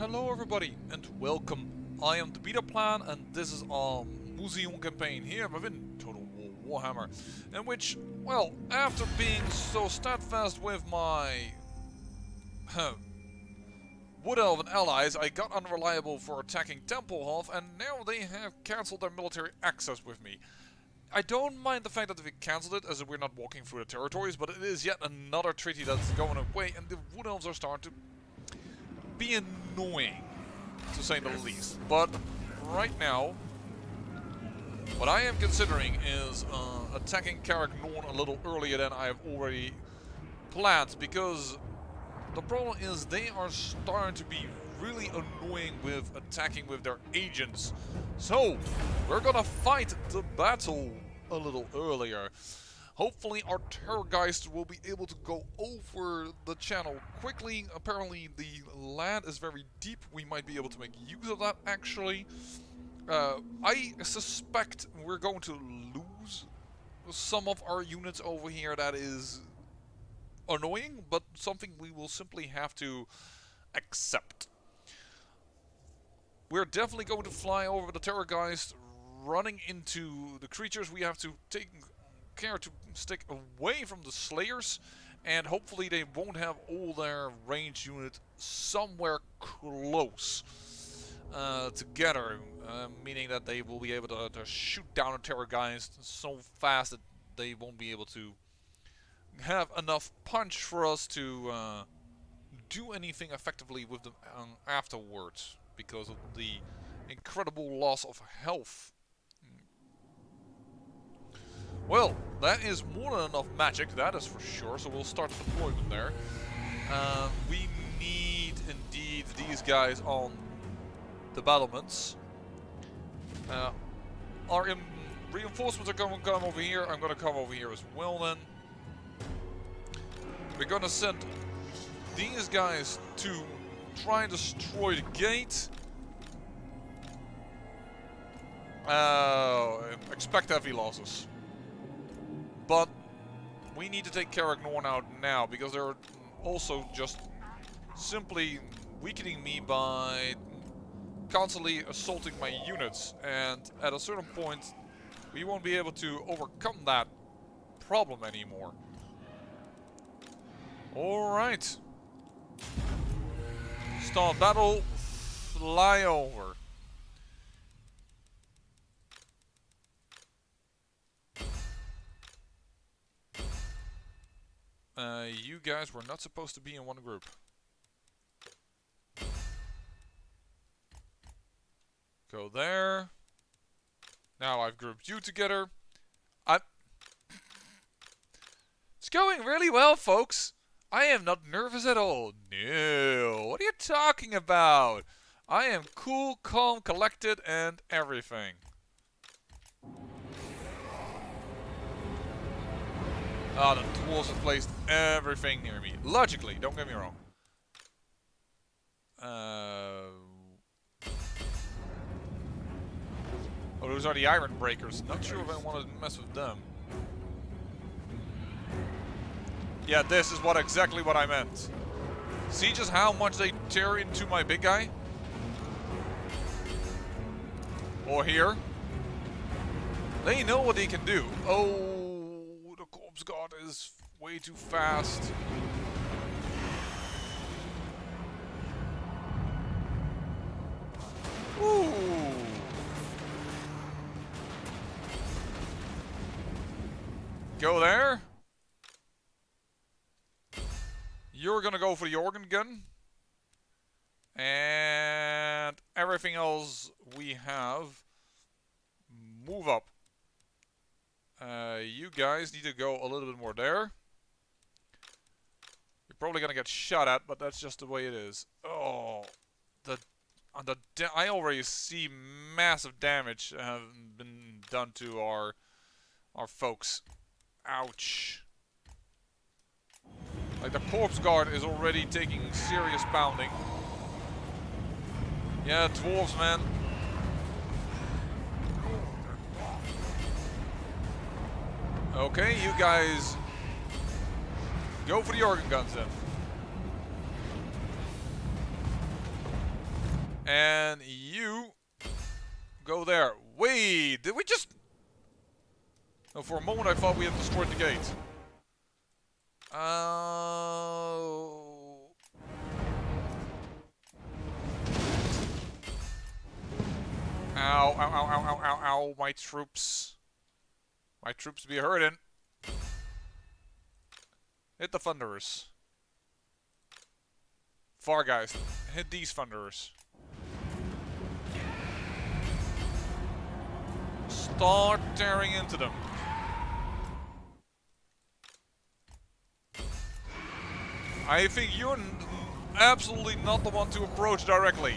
Hello everybody and welcome. I am the Beta Plan and this is our Mousillon campaign here within Total War Warhammer, in which, well, after being so steadfast with my Wood Elven allies, I got unreliable for attacking Templehof and now they have cancelled their military access with me. I don't mind the fact that they cancelled it as we're not walking through the territories, but it is yet another treaty that's going away and the Wood Elves are starting to be annoying, to say the least. But right now, what I am considering is attacking Carrick-Norn a little earlier than I have already planned, because the problem is they are starting to be really annoying with attacking with their agents. So we're gonna fight the battle a little earlier. Hopefully our Terrorgeist will be able to go over the channel quickly. Apparently the land is very deep. We might be able to make use of that actually. I suspect we're going to lose some of our units over here. That is annoying, but something we will simply have to accept. We're definitely going to fly over the Terrorgeist, running into the creatures. We have to take care to stick away from the Slayers, and hopefully they won't have all their ranged units somewhere close together, meaning that they will be able to shoot down a Terrorgeist so fast that they won't be able to have enough punch for us to do anything effectively with them afterwards, because of the incredible loss of health. Well, that is more than enough magic, that is for sure, so we'll start the deployment there. We need, indeed, these guys on the battlements. Our reinforcements are going to come over here. I'm going to come over here as well then. We're going to send these guys to try and destroy the gate. Expect heavy losses. But we need to take Carrick-Norn out now, because they're also just simply weakening me by constantly assaulting my units. And at a certain point, we won't be able to overcome that problem anymore. Alright. Start battle. Fly over. You guys were not supposed to be in one group. Go there. Now I've grouped you together. It's going really well, folks. I am not nervous at all. No. What are you talking about? I am cool, calm, collected, and everything. Ah, the dwarves have placed everything near me. Logically, don't get me wrong. Oh, those are the Iron Breakers. Not sure if I want to mess with them. Yeah, this is exactly what I meant. See just how much they tear into my big guy? Or here. They know what they can do. Oh. God is way too fast. Ooh. Go there. You're gonna go for the organ gun. And everything else we have, move up. You guys need to go a little bit more there. You're probably gonna get shot at, but that's just the way it is. Oh, I already see massive damage have been done to our folks. Ouch! Like the corpse guard is already taking serious pounding. Yeah, dwarves, man. Okay, you guys go for the organ guns then. And you go there. Wait, did we just... No, for a moment I thought we had destroyed the gate. Ow, ow, ow, ow, ow, ow, ow, my troops. My troops be hurting. Hit the thunderers. Far guys, hit these thunderers. Start tearing into them. I think you're absolutely not the one to approach directly.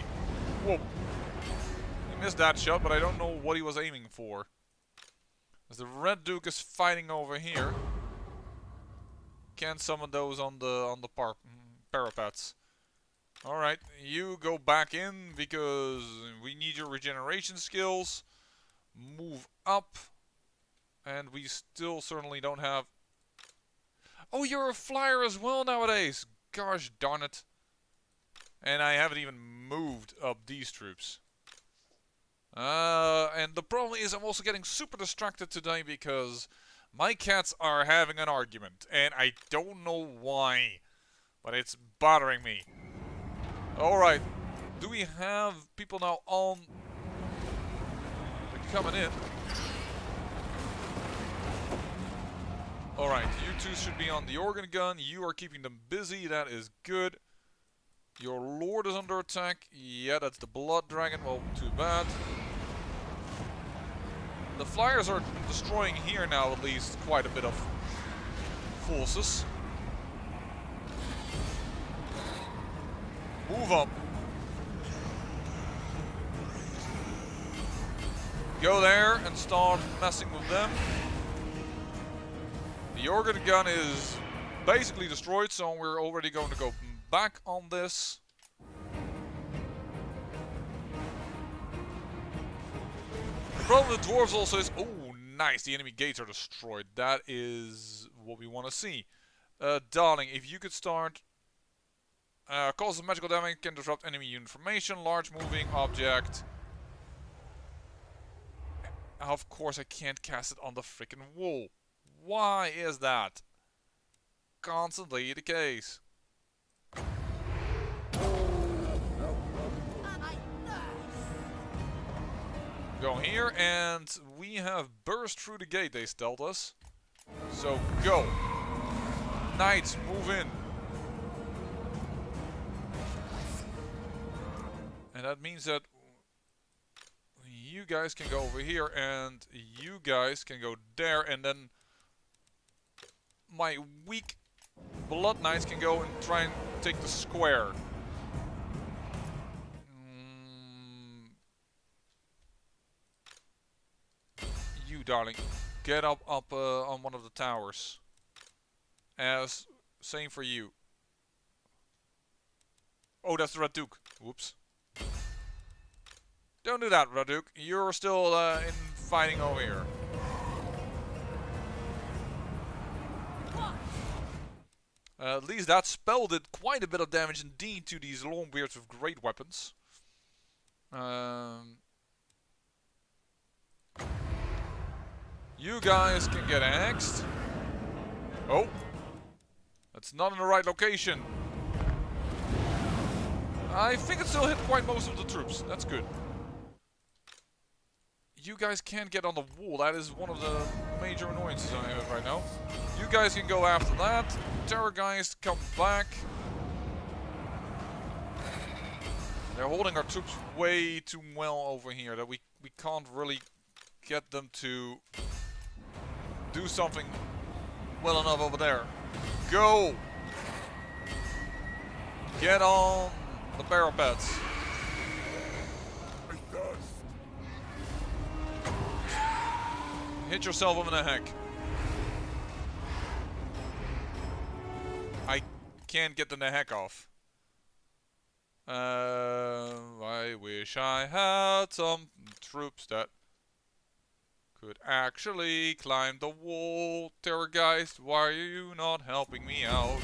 Whoa. He missed that shot, but I don't know what he was aiming for. As the Red Duke is fighting over here. Can't summon those on the parapets. Alright, you go back in because we need your regeneration skills. Move up. And we still certainly don't have... Oh, you're a flyer as well nowadays. Gosh darn it. And I haven't even moved up these troops. And the problem is I'm also getting super distracted today because my cats are having an argument. And I don't know why. But it's bothering me. Alright. Do we have people now on... They're coming in. Alright, you two should be on the organ gun. You are keeping them busy. That is good. Your lord is under attack. Yeah, that's the blood dragon. Well, too bad. The flyers are destroying here now at least quite a bit of forces. Move up. Go there and start messing with them. The organ gun is basically destroyed, so we're already going to go back on this. The problem with the dwarves also is... Oh, nice. The enemy gates are destroyed. That is what we want to see. Darling, if you could start... causes magical damage, can disrupt enemy unit formation, large moving object. Of course I can't cast it on the freaking wall. Why is that constantly the case? Go here, and we have burst through the gate, they stealth us. So go. Knights, move in. And that means that you guys can go over here, and you guys can go there, and then my weak blood knights can go and try and take the square. You, darling, get up on one of the towers. As same for you. Oh, that's the Red Duke. Whoops. Don't do that, Red Duke. You're still in fighting over here. At least that spell did quite a bit of damage indeed to these longbeards with great weapons. You guys can get axed. Oh. That's not in the right location. I think it still hit quite most of the troops. That's good. You guys can't get on the wall. That is one of the major annoyances I have right now. You guys can go after that. Terrorgeist, come back. They're holding our troops way too well over here. That we can't really get them to do something well enough over there. Go! Get on the parapets. Hit yourself over the heck. I can't get the heck off. I wish I had some troops that could actually climb the wall. Terrorgeist, why are you not helping me out?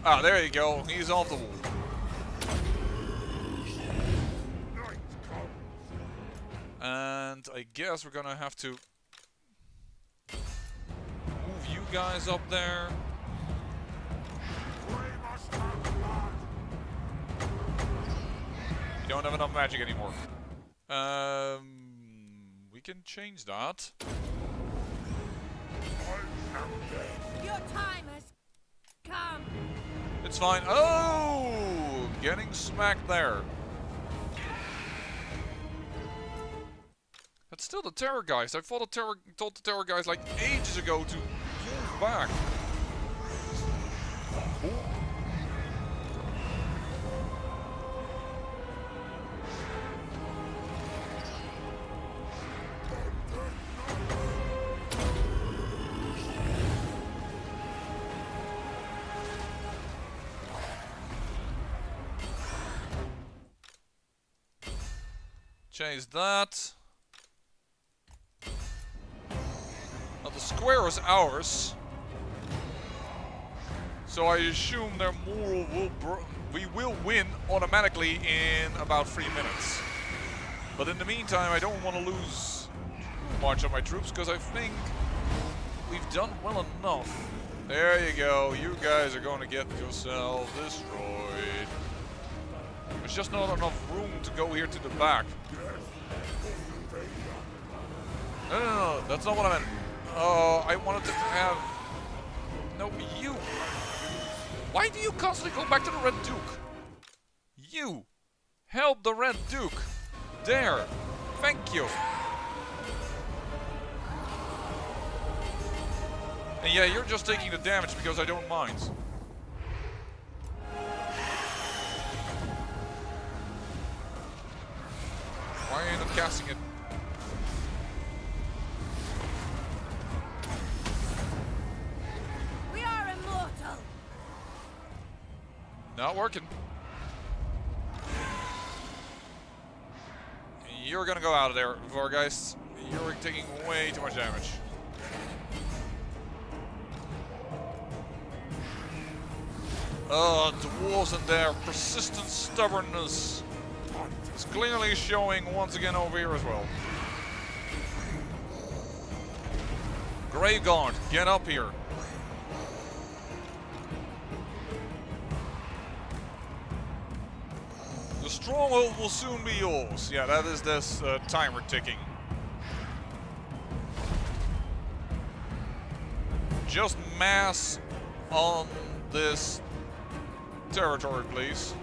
Ah, there you go. He's off the wall. And I guess we're gonna have to move you guys up there. You don't have enough magic anymore. We can change that. Your time has come. It's fine. Oh, getting smacked there. That's still the terror guys. I told the terror guys like ages ago to move back. Chase that. Now the square is ours, so I assume their moral we will win automatically in about 3 minutes. But in the meantime, I don't want to lose too much of my troops because I think we've done well enough. There you go. You guys are going to get yourselves destroyed. There's just not enough room to go here to the back. No, that's not what I meant. I wanted to have... No, you! Why do you constantly go back to the Red Duke? You! Help the Red Duke! There! Thank you! And yeah, you're just taking the damage because I don't mind. Why are you not casting it? Not working. You're gonna go out of there, Vorgeist. You're taking way too much damage. Dwarves and their persistent stubbornness is clearly showing once again over here as well. Grave Guard, get up here. The stronghold will soon be yours. Yeah, that is this timer ticking. Just mass on this territory, please.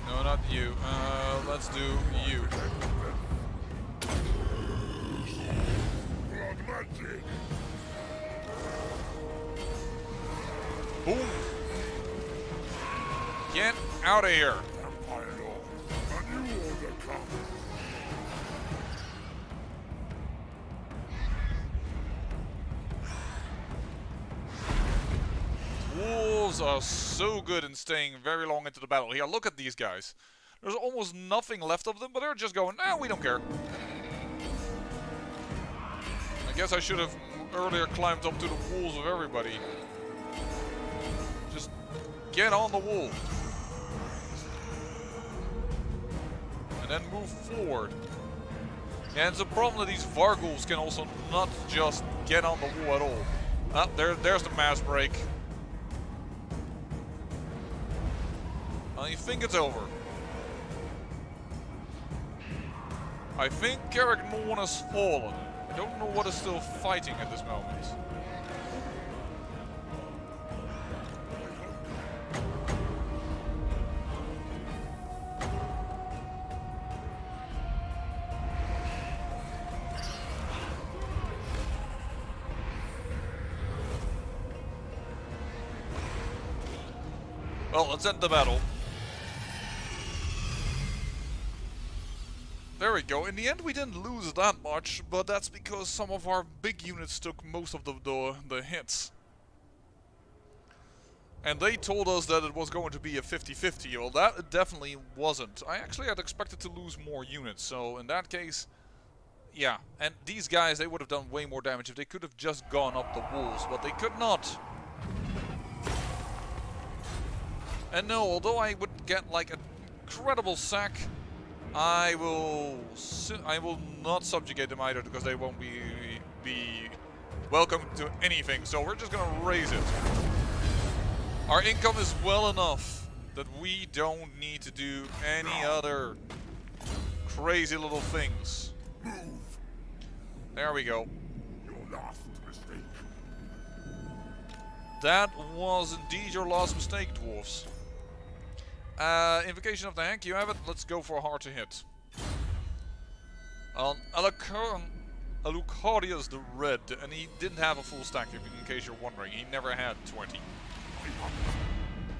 No, not you. Let's do you. Boom! Get out of here! Wolves are so good in staying very long into the battle. Here, look at these guys. There's almost nothing left of them, but they're just going, nah, we don't care. I guess I should have earlier climbed up to the walls of everybody. Just get on the wall. And then move forward. And it's a problem that these Vargulls can also not just get on the wall at all. Ah, there's the mass break. I think it's over. I think Carrick Morn has fallen. I don't know what is still fighting at this moment. Well, let's end the battle. There we go. In the end, we didn't lose that much, but that's because some of our big units took most of the hits. And they told us that it was going to be a 50-50. Well, that it definitely wasn't. I actually had expected to lose more units, so in that case, yeah. And these guys, they would have done way more damage if they could have just gone up the walls, but they could not. And no, although I would get like an incredible sack, I will not subjugate them either, because they won't be welcome to anything. So we're just gonna raise it. Our income is well enough that we don't need to do any other crazy little things. There we go. That was indeed your last mistake, dwarves. Invocation of the Hank, you have it. Let's go for a hard to hit. On Alucardius the Red, and he didn't have a full stack, in case you're wondering. He never had 20.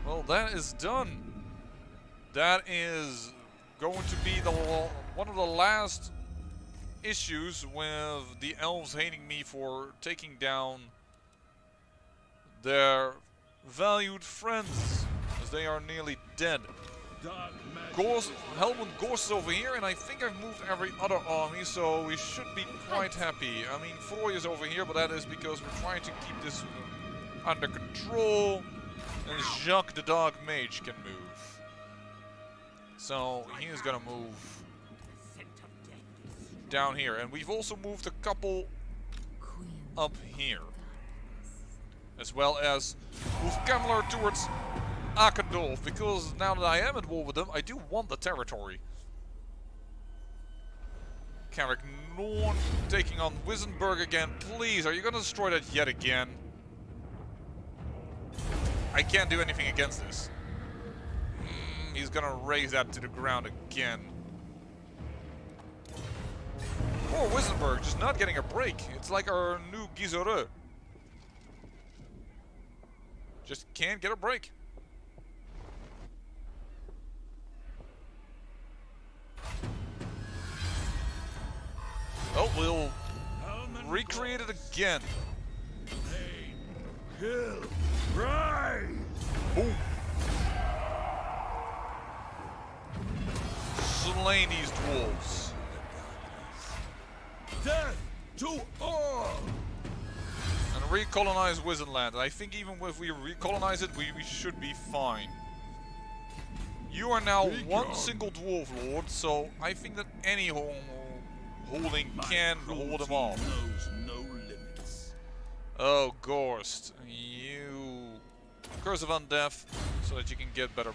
Well, that is done. That is going to be one of the last issues with the elves hating me for taking down their valued friends, as they are nearly dead. Helmut Gorst is over here, and I think I've moved every other army, so we should be quite happy. I mean, Freud is over here, but that is because we're trying to keep this under control. And Jacques the Dark Mage can move. So he is gonna move down here. And we've also moved a couple up here. As well as move Camelot towards Akendorf, because now that I am at war with them, I do want the territory. Carrick Norn taking on Wissenberg again. Please, are you gonna destroy that yet again? I can't do anything against this. He's gonna raise that to the ground again. Poor Wissenberg, just not getting a break. It's like our new Gizore. Just can't get a break. Oh, we'll recreate it again. Kill! Rise! Boom! Slain these dwarves. Death to all! And recolonize Wizenland. I think even if we recolonize it, we should be fine. You are now one single dwarf lord, so I think that any holding can hold them off. No limits. Oh, Gorst, you Curse of Undeath, so that you can get better.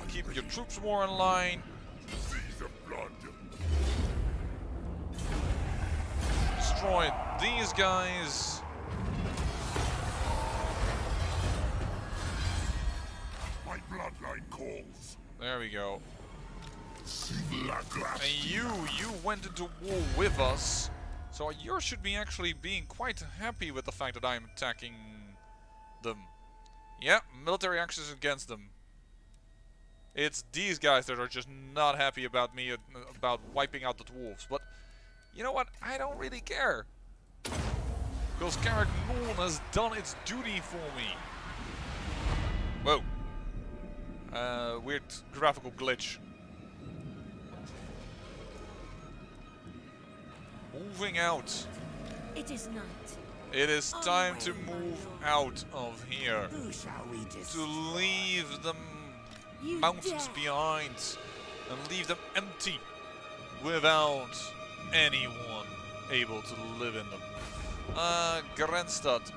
Keep your troops more in line. Destroy these guys. My bloodline calls. There we go. And you went into war with us, so you should be actually being quite happy with the fact that I am attacking them. Yeah, military actions against them. It's these guys that are just not happy about me, about wiping out the dwarves. But you know what? I don't really care. Because Carrick Norn has done its duty for me. Whoa. Weird graphical glitch. Moving out. It is night. It is time to move out of here. Who shall we destroy? To leave the mountains behind. And leave them empty. Without anyone able to live in them. Grenstad.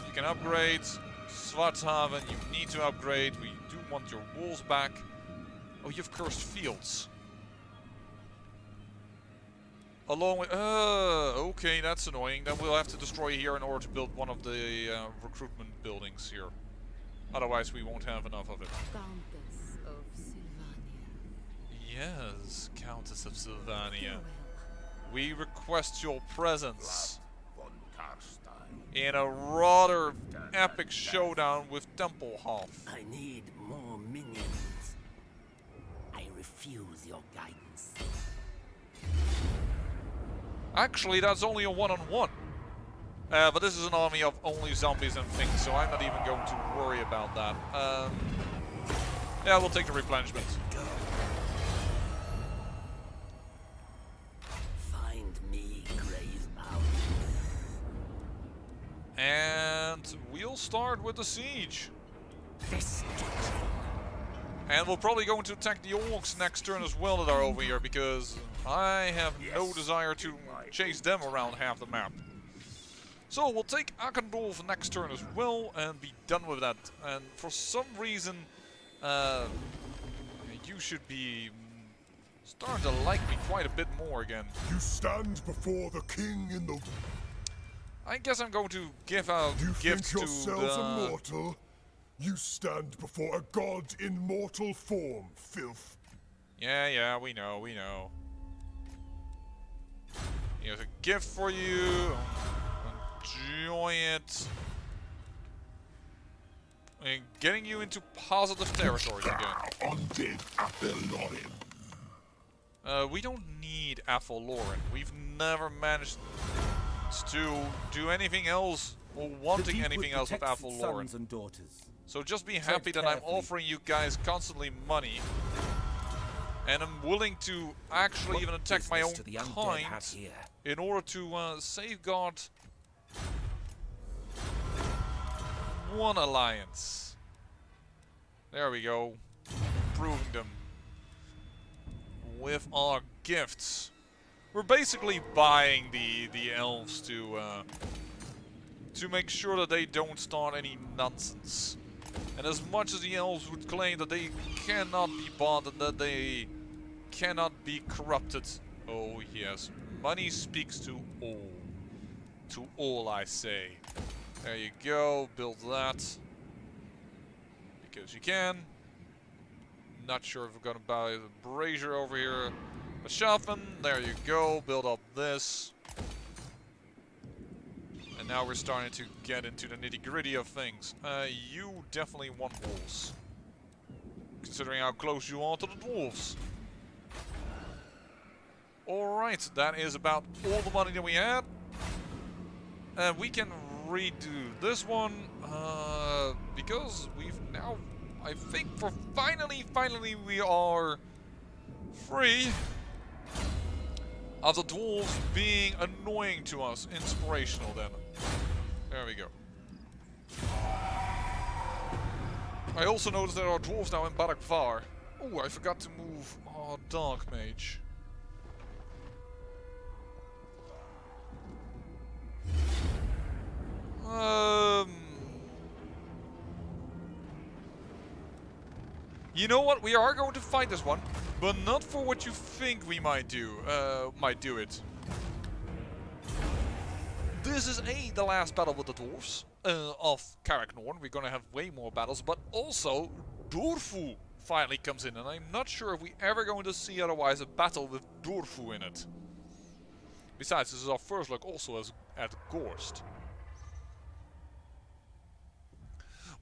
You can upgrade. Swarthaven, you need to upgrade. We do want your walls back. Oh, you have cursed fields. Along with... okay, that's annoying. Then we'll have to destroy here in order to build one of the recruitment buildings here. Otherwise we won't have enough of it. Countess of Sylvania. Yes, Countess of Sylvania. We request your presence in a rather epic showdown with Tempelhof. I need more minions. I refuse your guidance. Actually, that's only a one-on-one. But this is an army of only zombies and things, so I'm not even going to worry about that. Yeah, we'll take the replenishment. Find me, grave mound. And we'll start with the siege. Destruction. And we'll probably go to attack the orcs next turn as well that are over here, because I have no desire to chase them around half the map. So we'll take Akendorf next turn as well and be done with that. And for some reason, you should be starting to like me quite a bit more again. You stand before the king in the... I guess I'm going to give out You gifts think to yourselves the... immortal? You stand before a god in mortal form, filth. Yeah, we know. Here's a gift for you. Enjoy it. And getting you into positive territories again. Undead Apellorin. We don't need Apellorin. We've never managed to do anything else or wanting anything else with Apellorin. Sons and daughters. So just be happy that I'm offering you guys constantly money. And I'm willing to actually even attack my own kind in order to safeguard one alliance. There we go. Improving them with our gifts. We're basically buying the elves to make sure that they don't start any nonsense. And as much as the elves would claim that they cannot be bought and that they cannot be corrupted, oh yes, money speaks to all. To all, I say. There you go, build that. Because you can. Not sure if we're gonna buy the brazier over here. But Schaffen, there you go, build up this. And now we're starting to get into the nitty-gritty of things. You definitely want wolves. Considering how close you are to the dwarves. Alright, that is about all the money that we had. We can redo this one. Because we've now, I think for finally we are free of the dwarves being annoying to us. Inspirational then. There we go. I also noticed there are dwarves now in Barakvar. Oh, I forgot to move our Dark Mage. You know what? We are going to fight this one, but not for what you think we might do. Might do it. This is the last battle with the dwarves of Karaknorn. We're gonna have way more battles, but also Dorfu finally comes in, and I'm not sure if we ever going to see otherwise a battle with Dorfu in it. Besides, this is our first look also at Gorst.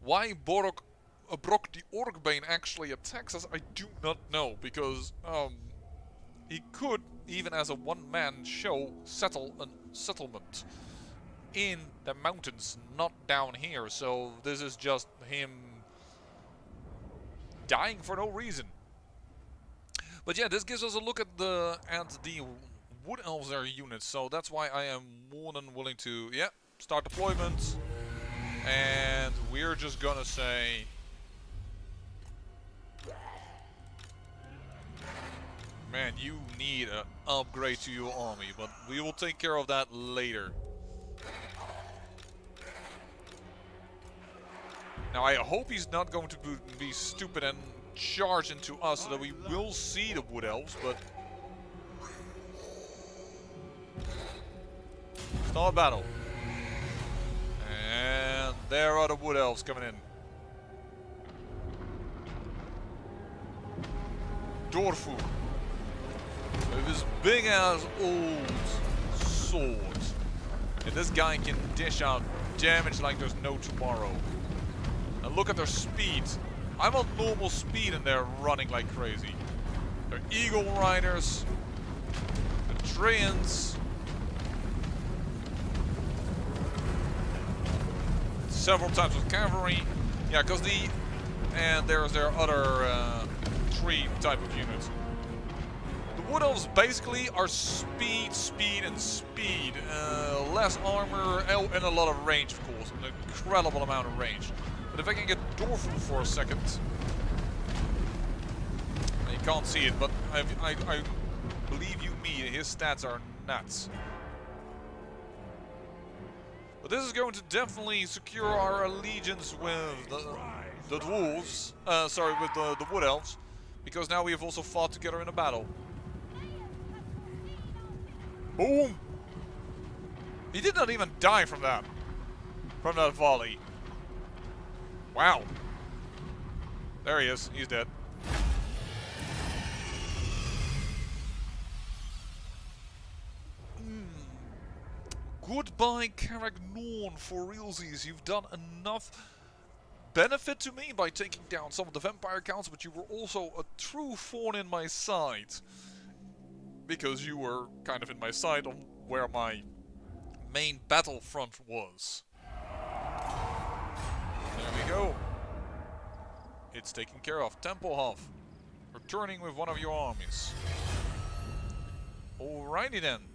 Why Brok the Orcbane actually attacks us, I do not know, because he could, even as a one-man show, settle a settlement in the mountains, not down here. So this is just him dying for no reason. But yeah, this gives us a look at the Wood Elves, their units. So that's why I am more than willing to, yeah, start deployment. And we're just gonna say, man, you need an upgrade to your army, but we will take care of that later. Now I hope he's not going to be stupid and charge into us so that we will see the Wood Elves, but start battle. And there are the Wood Elves coming in. Dorfu. With his big ass old sword. And this guy can dish out damage like there's no tomorrow. And look at their speed. I'm on normal speed and they're running like crazy. They're Eagle Riders. The Treants. several types of cavalry. Yeah, because and there's their other 3 type of units. The Wood Elves basically are speed, speed, and speed. Less armor and a lot of range, of course. An incredible amount of range. But if I can get Dorful for a second... You can't see it, but I believe you me, his stats are nuts. But this is going to definitely secure our allegiance with the dwarves. Sorry, with the Wood Elves. Because now we have also fought together in a battle. Boom! He did not even die from that. From that volley. Wow. There he is. He's dead. Goodbye, Caragnorn, for realsies. You've done enough benefit to me by taking down some of the vampire counts, but you were also a true thorn in my side. Because you were kind of in my side on where my main battlefront was. There we go. It's taken care of. Tempelhof, returning with one of your armies. Alrighty then.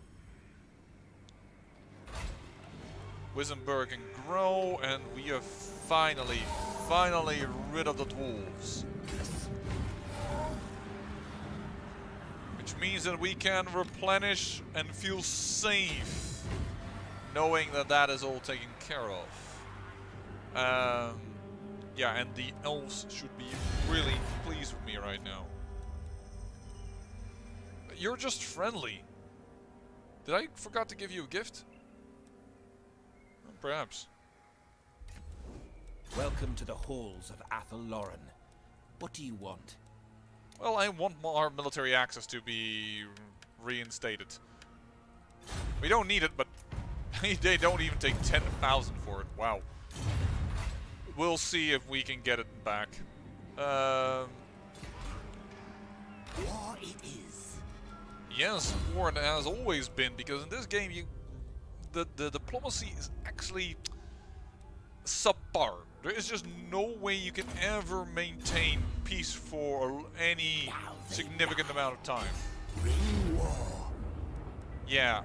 Wissenberg and grow, and we are finally rid of the dwarves. Which means that we can replenish and feel safe, knowing that that is all taken care of. Yeah, and the elves should be really pleased with me right now. You're just friendly. Did I forgot to give you a gift? Perhaps. Welcome to the halls of Athel Lauren. What do you want? Well, I want our military access to be reinstated. We don't need it, but they don't even take 10,000 for it. Wow. We'll see if we can get it back. War it is. Yes, war it has always been, because in this game the diplomacy is actually subpar. There is just no way you can ever maintain peace for any significant amount of time. Yeah,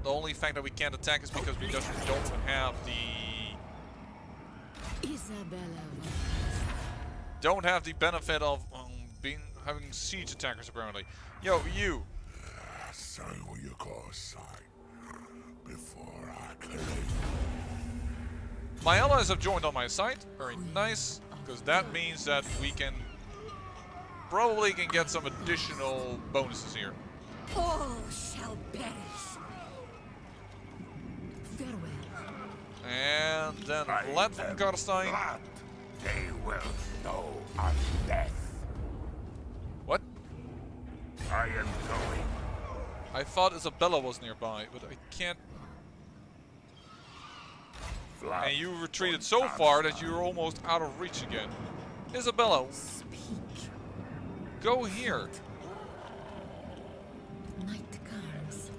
the only fact that we can't attack is because we just don't have the benefit of having siege attackers apparently. Yo, you. Say what you gotta say before I kill you. My allies have joined on my side. Very nice, because that means that we can probably get some additional bonuses here. All shall perish. Farewell. And then Vlad from Karstein. They will know of death. What? I am going. I thought Isabella was nearby, but I can't. And you retreated so far that you're almost out of reach again. Isabella, Speak. go here. Night comes.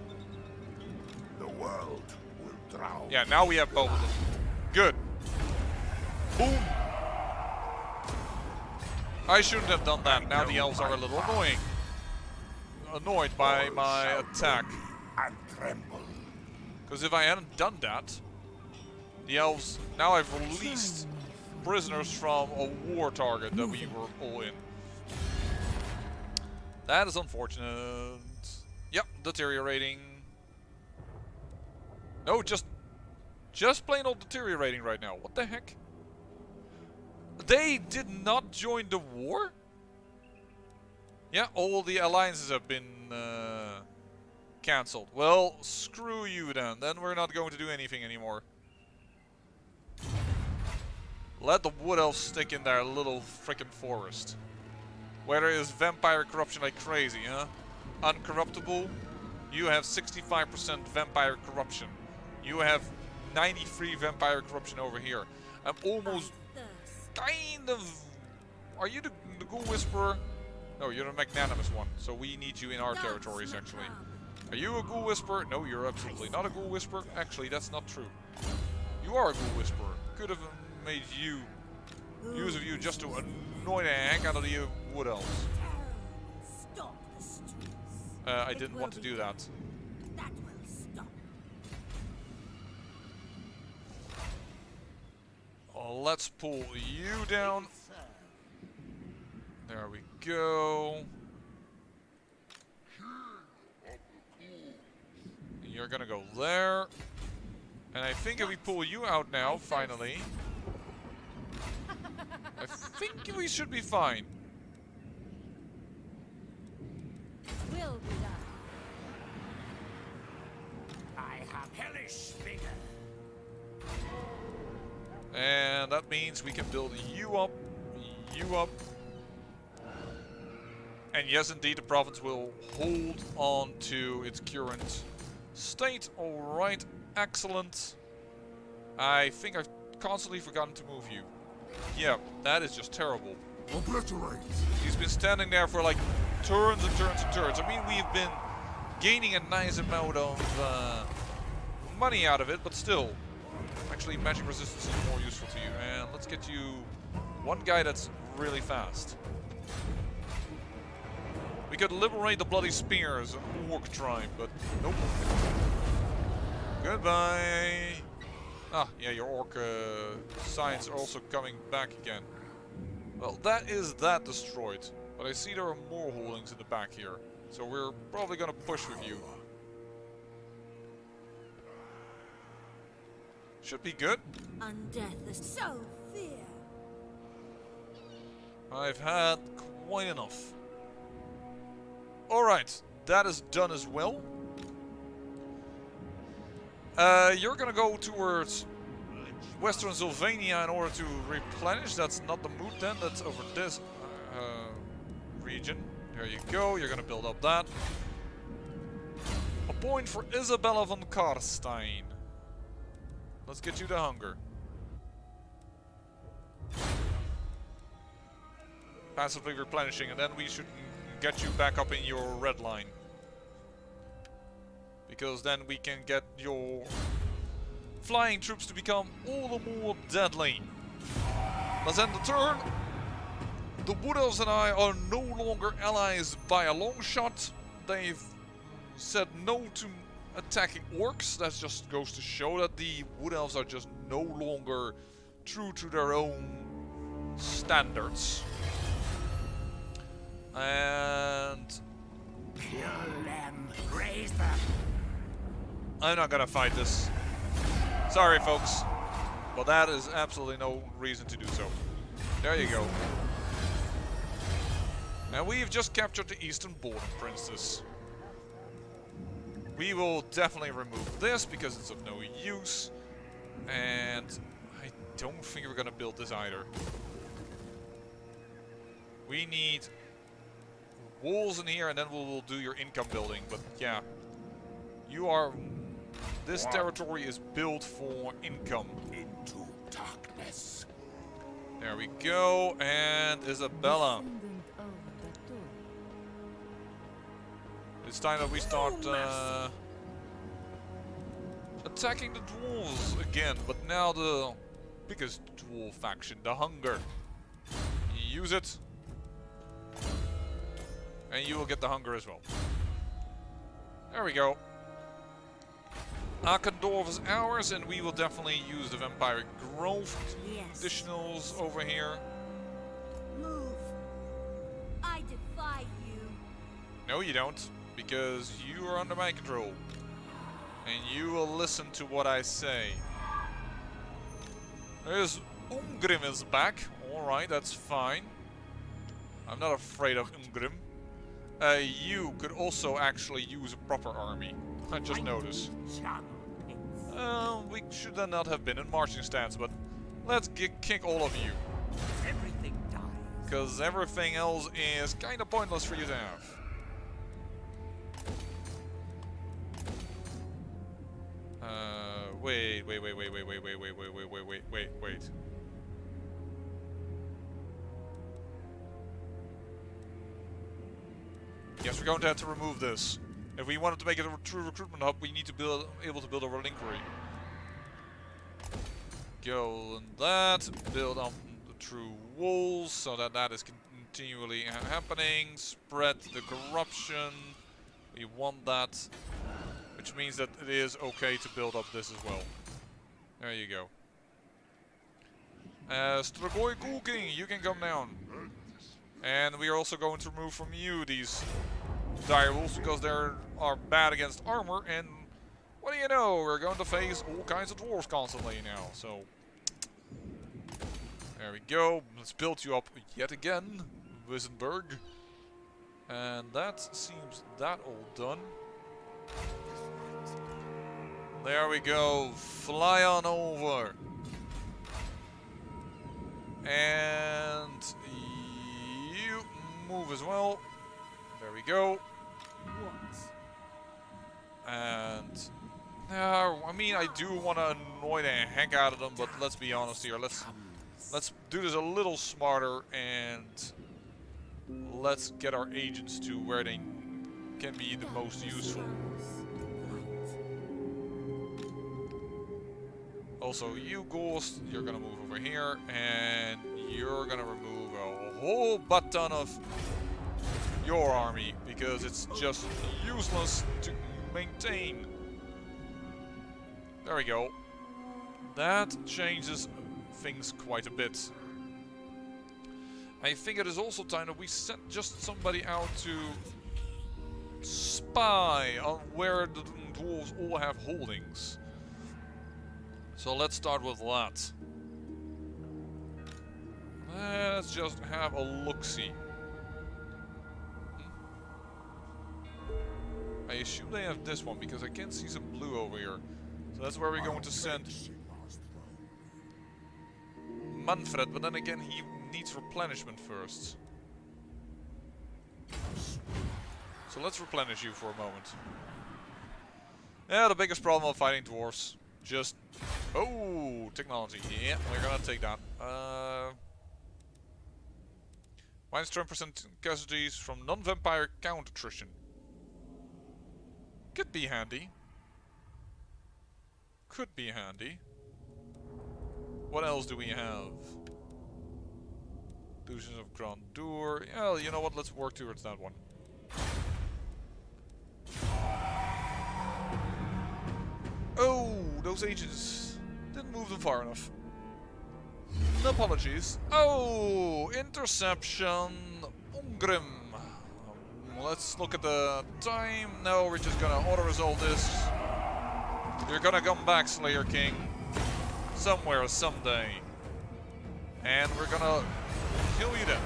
The world will drown. Yeah, now we have both of them. Good. Boom. I shouldn't have done that. Now the elves are a little annoyed by my attack. And tremble. Because if I hadn't done that, the elves... Now I've released prisoners from a war target that we were all in. That is unfortunate. Yep, deteriorating. No, just plain old deteriorating right now. What the heck? They did not join the war? Yeah, all the alliances have been cancelled. Well, screw you then. Then we're not going to do anything anymore. Let the Wood Elves stick in their little frickin' forest. Where there is vampire corruption like crazy, huh? Uncorruptible, you have 65% vampire corruption. You have 93 vampire corruption over here. I'm almost kind of... Are you the Ghoul Whisperer? No, you're the magnanimous one. So we need you in our territories, actually. Are you a Ghoul Whisperer? No, you're absolutely not a Ghoul Whisperer. Actually, that's not true. You are a Ghoul Whisperer. could have made use of you just to annoy the heck out of the wood elves. Stop the streets. I didn't want to do that. That will stop. Let's pull you down. There we go. You're gonna go there. And I think if we pull you out now, finally, I think we should be fine. Will be done. I have hellish vigor. And that means we can build you up. And yes, indeed, the province will hold on to its current state. Alright, excellent. I think I've constantly forgotten to move you. Yeah, that is just terrible. Obliterate! He's been standing there for like turns and turns and turns. I mean, we've been gaining a nice amount of money out of it, but still. Actually, magic resistance is more useful to you. And let's get you one guy that's really fast. We could liberate the bloody spears, an orc tribe, but nope. Goodbye. Ah, yeah, your orc signs are also coming back again. Well, that is that destroyed. But I see there are more holdings in the back here. So we're probably gonna push with you. Should be good. Undeath is so fear. I've had quite enough. Alright, that is done as well. You're gonna go towards Western Sylvania in order to replenish. That's not the mood then, that's over this region. There you go, you're gonna build up that. A point for Isabella von Karstein. Let's get you the hunger. Passively replenishing, and then we should get you back up in your red line. Because then we can get your flying troops to become all the more deadly. Let's end the turn. The Wood Elves and I are no longer allies by a long shot. They've said no to attacking orcs. That just goes to show that the Wood Elves are just no longer true to their own standards. And Kill them, raise them. I'm not gonna fight this. Sorry, folks. But that is absolutely no reason to do so. There you go. And we've just captured the eastern border, Princess. We will definitely remove this because it's of no use. And I don't think we're gonna build this either. We need walls in here and then we'll do your income building. But yeah, you are... This territory is built for income. Into darkness. There we go, and Isabella. It's time that we start attacking the dwarves again, but now the biggest dwarf faction, the Hunger. Use it, and you will get the Hunger as well. There we go. Akendorf is ours, and we will definitely use the vampiric growth additionals over here. Move. I defy you. No, you don't, because you are under my control. And you will listen to what I say. There's Ungrim is back. Alright, that's fine. I'm not afraid of Ungrim. You could also actually use a proper army. I just noticed. We should then not have been in marching stance, but let's kick all of you. Everything dies. Because everything else is kind of pointless for you to have. Wait. Yes, we're going to have to remove this. If we wanted to make it a true recruitment hub, we need to be able to build a relinquery. go. And that. Build up the true walls so that that is continually happening. Spread the corruption. We want that. Which means that it is okay to build up this as well. There you go. Strigoi Ghoul King, you can come down. And we are also going to remove from you these dire wolves because they are bad against armor. And what do you know? We're going to face all kinds of dwarves constantly now. So there we go. Let's build you up yet again, Wissenberg. And that seems that all done. There we go. Fly on over. And you move as well. There we go. And I mean, I do want to annoy the heck out of them, but let's be honest here. Let's do this a little smarter and let's get our agents to where they can be the most useful. Also, you ghouls, you're gonna move over here, and you're gonna remove a whole butt ton of your army because it's just useless to maintain. There we go. That changes things quite a bit. I think it is also time that we send just somebody out to spy on where the dwarves all have holdings. So let's start with that. Let's just have a look-see. I assume they have this one because I can see some blue over here. So that's where we're going to send Manfred, but then again he needs replenishment first. So let's replenish you for a moment. Yeah, the biggest problem of fighting dwarves. Just... Oh, technology. Yeah, we're gonna take that. Minus 10% casualties from non-vampire count attrition. Could be handy. Could be handy. What else do we have? Illusions of Grandeur. Yeah, you know what? Let's work towards that one. Oh, those agents didn't move them far enough. Apologies. Oh, interception. Ungrim. Let's look at the time. No, we're just gonna auto-resolve this. You're gonna come back, Slayer King. Somewhere, someday. And we're gonna kill you then.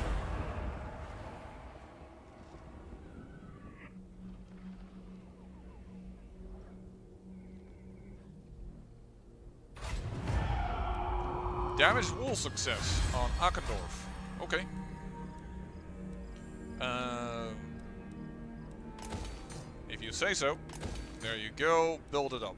Damaged wall success on Akendorf. Okay. If you say so. There you go. Build it up.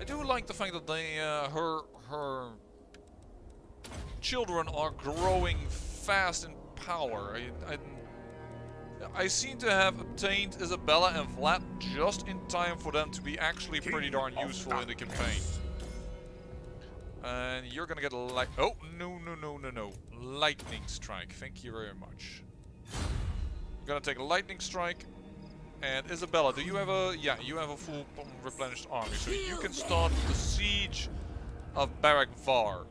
I do like the fact that they, her children are growing fast in power. I seem to have obtained Isabella and Vlad just in time for them to be actually pretty darn useful in the campaign. And you're gonna get a light. Oh, no. Lightning strike. Thank you very much. I'm gonna take a lightning strike. And Isabella, do you have a... Yeah, you have a full replenished army. So you can start the siege of Barak Var.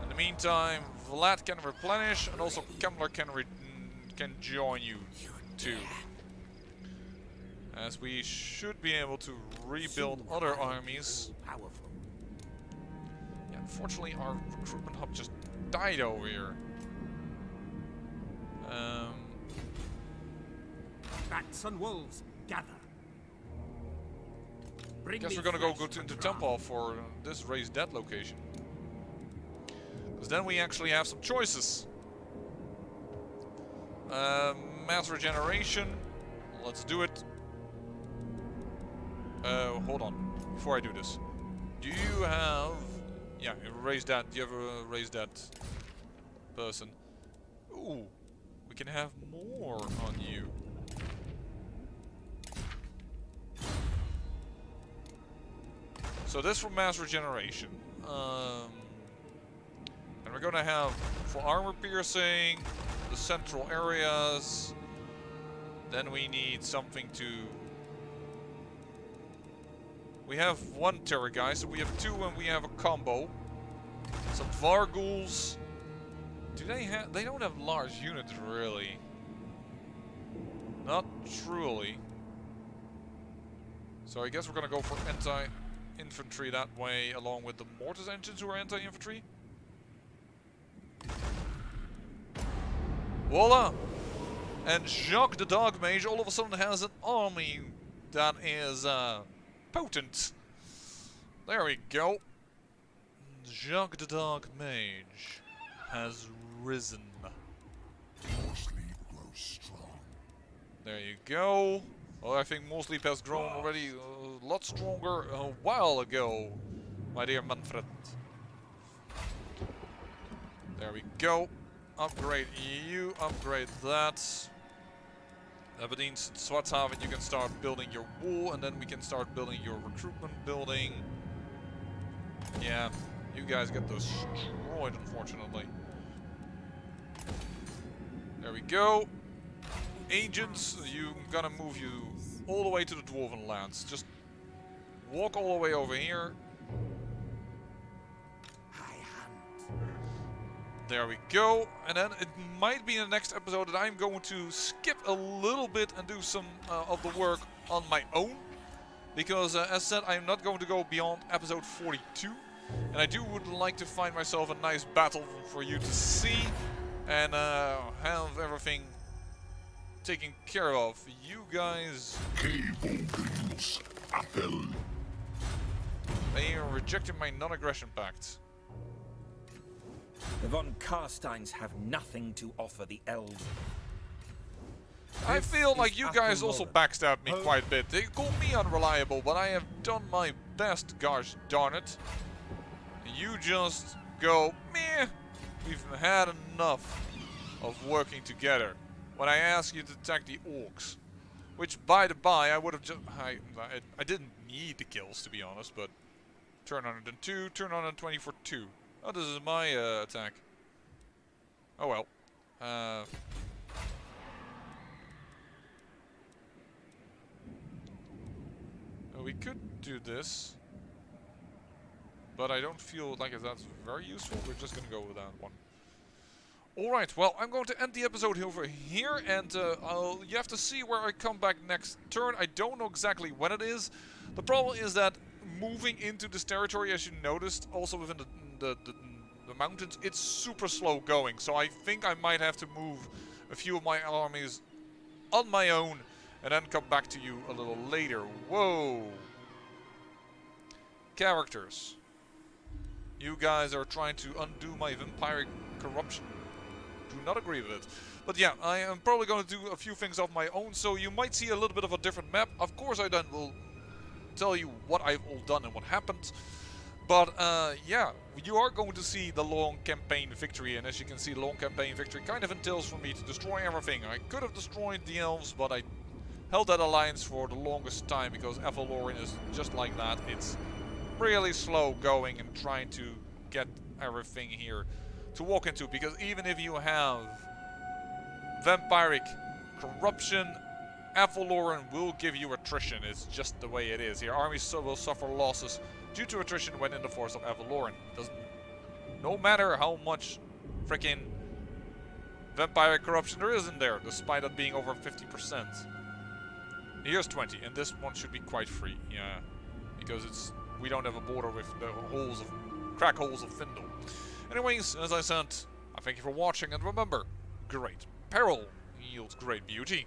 In the meantime, Vlad can replenish, and also Kemmler can join you too. As we should be able to rebuild other armies. Yeah, unfortunately our recruitment hub just died over here. Bats and wolves, gather. Guess we're gonna go into Temple for this raised dead location. Because then we actually have some choices. Mass regeneration. Let's do it. Hold on. Before I do this. Do you have... Yeah, raise that. Do you have a raise that person? Ooh. We can have more on you. So this for mass regeneration. And we're gonna have for armor piercing, the central areas. Then we need something to... We have one terror guy, so we have two and we have a combo. Some Varghouls. Do they have... They don't have large units, really. Not truly. So I guess we're gonna go for anti-infantry that way, along with the mortis engines who are anti-infantry. Voila! And Jacques the Dark Mage all of a sudden has an army that is potent. There we go. Jacques the Dark Mage has risen. More sleep grows strong. There you go. Well, I think more sleep has grown already a lot stronger a while ago, my dear Manfred. There we go. Upgrade you, upgrade that. That means Swatting, you can start building your wall, and then we can start building your recruitment building. Yeah, you guys get destroyed, unfortunately. There we go. Agents, you gotta move you all the way to the Dwarven lands. Just walk all the way over here. There we go. And then it might be in the next episode that I'm going to skip a little bit and do some of the work on my own. Because as said, I'm not going to go beyond episode 42. And I would like to find myself a nice battle for you to see. And have everything taken care of. You guys... They are rejecting my non-aggression pact. The von Karsteins have nothing to offer the elves. I feel like you guys also backstabbed me quite a bit. They call me unreliable, but I have done my best, gosh darn it. You just go, meh, we've had enough of working together. When I ask you to attack the orcs. Which, by the by, I would have just... I didn't need the kills, to be honest, but... Turn 102, turn 120 for 2. Oh, this is my attack. Oh well. We could do this. But I don't feel like that's very useful. We're just going to go with that one. Alright, well, I'm going to end the episode over here. And you have to see where I come back next turn. I don't know exactly when it is. The problem is that moving into this territory, as you noticed, also within the mountains, it's super slow going. So I think I might have to move a few of my armies on my own and then come back to you a little later. Whoa! Characters. You guys are trying to undo my vampiric corruption. Do not agree with it. But yeah, I am probably going to do a few things of my own, so you might see a little bit of a different map. Of course I then will tell you what I've all done and what happened. But yeah, you are going to see the long campaign victory, and as you can see, the long campaign victory kind of entails for me to destroy everything. I could have destroyed the elves, but I held that alliance for the longest time because Avallorin is just like that. It's really slow going and trying to get everything here to walk into, because even if you have vampiric corruption, Avallorin will give you attrition. It's just the way it is. Your armies will suffer losses due to attrition when in the force of Avallorin. No matter how much freaking vampiric corruption there is in there, despite it being over 50%. Here's 20, and this one should be quite free, yeah, because we don't have a border with the crack holes of Findle. Anyways, as I said, I thank you for watching, and remember, great peril yields great beauty.